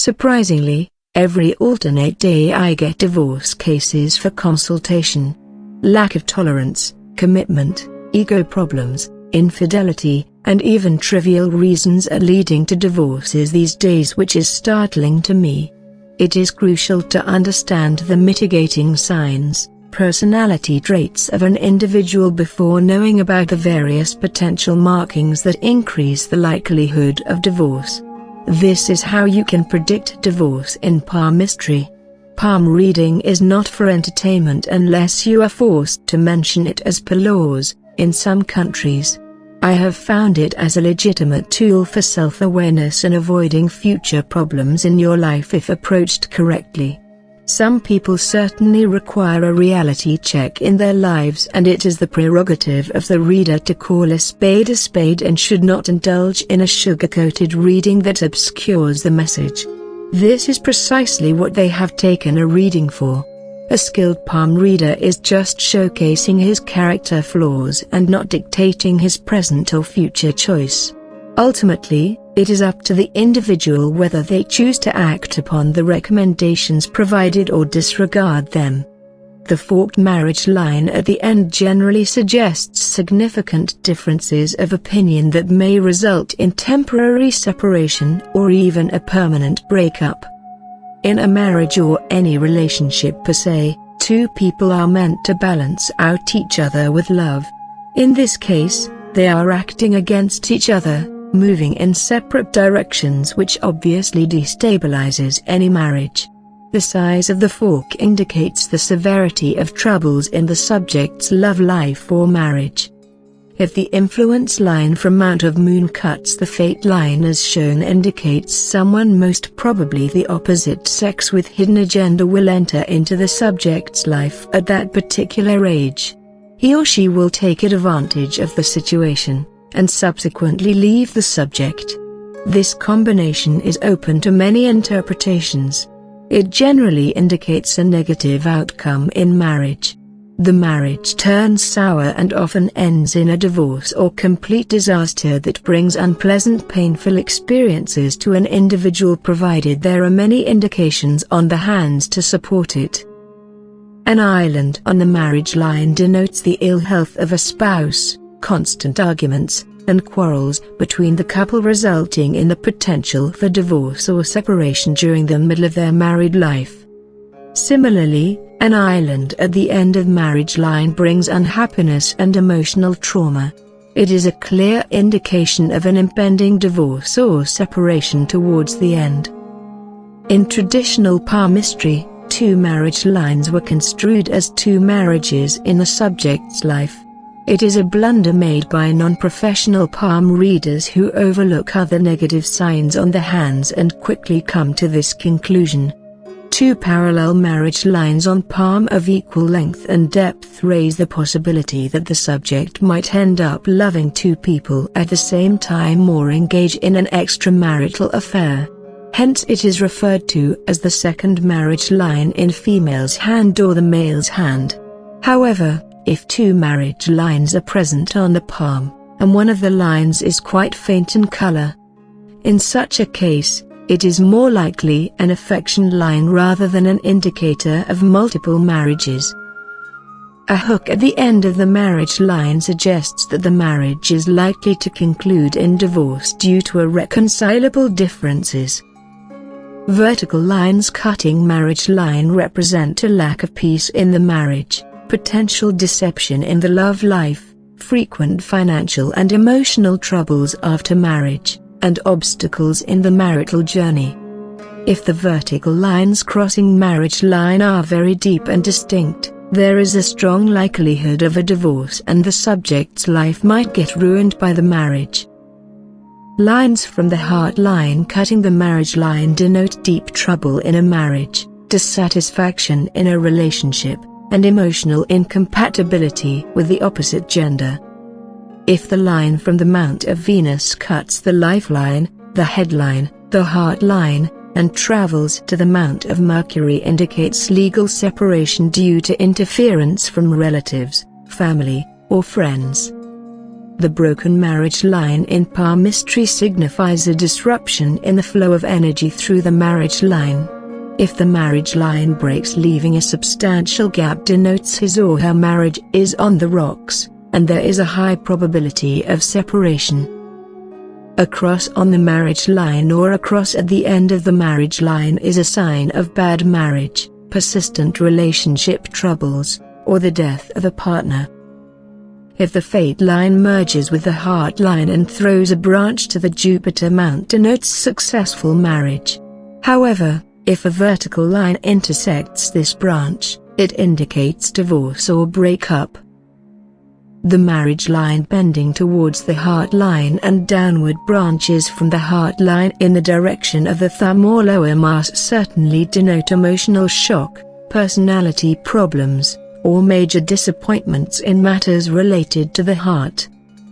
Surprisingly, every alternate day I get divorce cases for consultation. Lack of tolerance, commitment, ego problems, infidelity, and even trivial reasons are leading to divorces these days, which is startling to me. It is crucial to understand the mitigating signs, personality traits of an individual before knowing about the various potential markings that increase the likelihood of divorce. This is how you can predict divorce in palmistry. Palm reading is not for entertainment unless you are forced to mention it as per laws. In some countries, I have found it as a legitimate tool for self-awareness and avoiding future problems in your life if approached correctly. Some people certainly require a reality check in their lives, and it is the prerogative of the reader to call a spade and should not indulge in a sugar-coated reading that obscures the message. This is precisely what they have taken a reading for. A skilled palm reader is just showcasing his character flaws and not dictating his present or future choice. Ultimately, it is up to the individual whether they choose to act upon the recommendations provided or disregard them. The forked marriage line at the end generally suggests significant differences of opinion that may result in temporary separation or even a permanent breakup. In a marriage or any relationship per se, two people are meant to balance out each other with love. In this case, they are acting against each other, moving in separate directions, which obviously destabilizes any marriage. The size of the fork indicates the severity of troubles in the subject's love life or marriage. If the influence line from Mount of Moon cuts the fate line as shown, indicates someone, most probably the opposite sex with hidden agenda, will enter into the subject's life at that particular age. He or she will take advantage of the situation, and subsequently leave the subject. This combination is open to many interpretations. It generally indicates a negative outcome in marriage. The marriage turns sour and often ends in a divorce or complete disaster that brings unpleasant, painful experiences to an individual, provided there are many indications on the hands to support it. An island on the marriage line denotes the ill health of a spouse, constant arguments and quarrels between the couple, resulting in the potential for divorce or separation during the middle of their married life. Similarly, an island at the end of marriage line brings unhappiness and emotional trauma. It is a clear indication of an impending divorce or separation towards the end. In traditional palmistry, two marriage lines were construed as two marriages in the subject's life. It is a blunder made by non-professional palm readers who overlook other negative signs on the hands and quickly come to this conclusion. Two parallel marriage lines on palm of equal length and depth raise the possibility that the subject might end up loving two people at the same time or engage in an extramarital affair. Hence it is referred to as the second marriage line in female's hand or the male's hand. However, if two marriage lines are present on the palm, and one of the lines is quite faint in color, in such a case, it is more likely an affection line rather than an indicator of multiple marriages. A hook at the end of the marriage line suggests that the marriage is likely to conclude in divorce due to irreconcilable differences. Vertical lines cutting marriage line represent a lack of peace in the marriage, potential deception in the love life, frequent financial and emotional troubles after marriage, and obstacles in the marital journey. If the vertical lines crossing marriage line are very deep and distinct, there is a strong likelihood of a divorce and the subject's life might get ruined by the marriage. Lines from the heart line cutting the marriage line denote deep trouble in a marriage, dissatisfaction in a relationship, and emotional incompatibility with the opposite gender. If the line from the Mount of Venus cuts the lifeline, the headline, the heart line, and travels to the Mount of Mercury, indicates legal separation due to interference from relatives, family, or friends. The broken marriage line in palmistry signifies a disruption in the flow of energy through the marriage line. If the marriage line breaks, leaving a substantial gap, denotes his or her marriage is on the rocks, and there is a high probability of separation. A cross on the marriage line or a cross at the end of the marriage line is a sign of bad marriage, persistent relationship troubles, or the death of a partner. If the fate line merges with the heart line and throws a branch to the Jupiter mount, denotes successful marriage. However, if a vertical line intersects this branch, it indicates divorce or breakup. The marriage line bending towards the heart line and downward branches from the heart line in the direction of the thumb or lower Mars certainly denote emotional shock, personality problems, or major disappointments in matters related to the heart.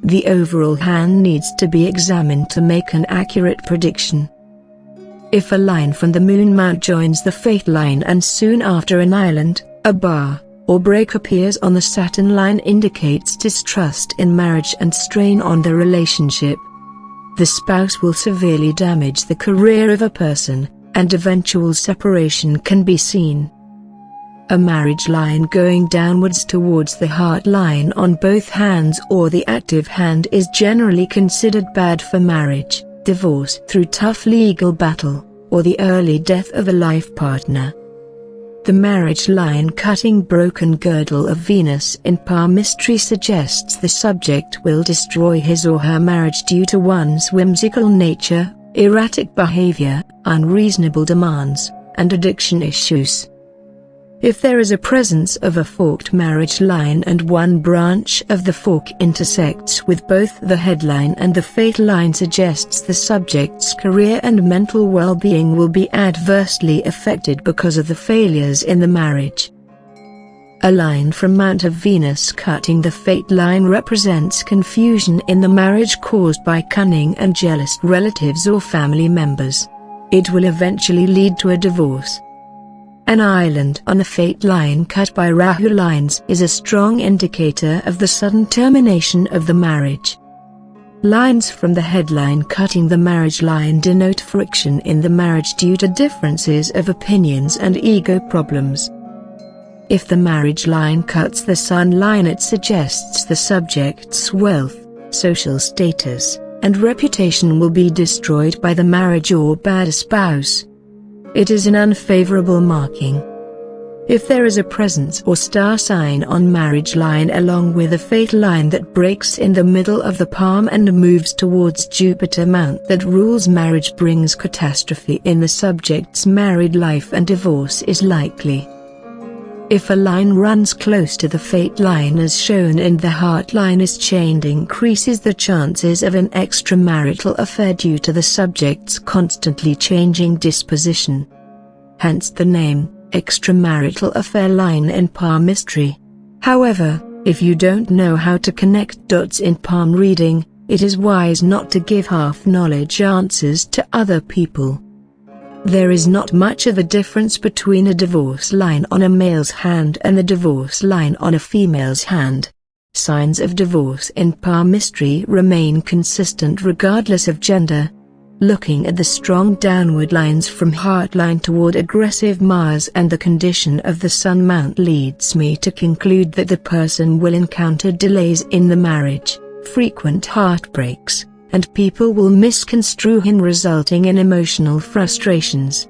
The overall hand needs to be examined to make an accurate prediction. If a line from the moon mount joins the fate line and soon after an island, a bar, or break appears on the Saturn line, indicates distrust in marriage and strain on the relationship. The spouse will severely damage the career of a person, and eventual separation can be seen. A marriage line going downwards towards the heart line on both hands or the active hand is generally considered bad for marriage, divorce through tough legal battle, or the early death of a life partner. The marriage line cutting broken girdle of Venus in palmistry suggests the subject will destroy his or her marriage due to one's whimsical nature, erratic behavior, unreasonable demands, and addiction issues. If there is a presence of a forked marriage line and one branch of the fork intersects with both the headline and the fate line, suggests the subject's career and mental well-being will be adversely affected because of the failures in the marriage. A line from Mount of Venus cutting the fate line represents confusion in the marriage caused by cunning and jealous relatives or family members. It will eventually lead to a divorce. An island on the fate line cut by Rahu lines is a strong indicator of the sudden termination of the marriage. Lines from the headline cutting the marriage line denote friction in the marriage due to differences of opinions and ego problems. If the marriage line cuts the sun line, it suggests the subject's wealth, social status, and reputation will be destroyed by the marriage or bad spouse. It is an unfavorable marking. If there is a presence or star sign on marriage line along with a fate line that breaks in the middle of the palm and moves towards Jupiter mount that rules marriage, brings catastrophe in the subject's married life and divorce is likely. If a line runs close to the fate line as shown in the heart line is chained, increases the chances of an extramarital affair due to the subject's constantly changing disposition. Hence the name, extramarital affair line in palmistry. However, if you don't know how to connect dots in palm reading, it is wise not to give half-knowledge answers to other people. There is not much of a difference between a divorce line on a male's hand and the divorce line on a female's hand. Signs of divorce in palmistry remain consistent regardless of gender. Looking at the strong downward lines from heart line toward aggressive Mars and the condition of the sun mount leads me to conclude that the person will encounter delays in the marriage, frequent heartbreaks, and people will misconstrue him, resulting in emotional frustrations.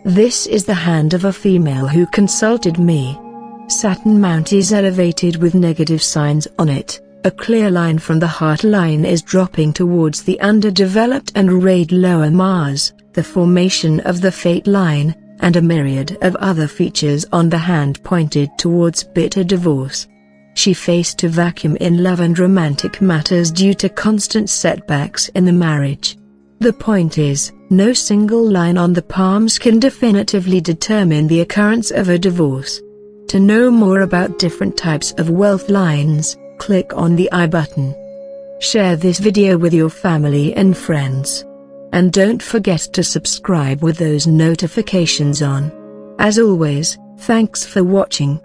This is the hand of a female who consulted me. Saturn mount is elevated with negative signs on it. A clear line from the heart line is dropping towards the underdeveloped and arrayed lower Mars, the formation of the fate line, and a myriad of other features on the hand pointed towards bitter divorce. She faced a vacuum in love and romantic matters due to constant setbacks in the marriage. The point is, no single line on the palms can definitively determine the occurrence of a divorce. To know more about different types of wealth lines, click on the I button. Share this video with your family and friends. And don't forget to subscribe with those notifications on. As always, thanks for watching.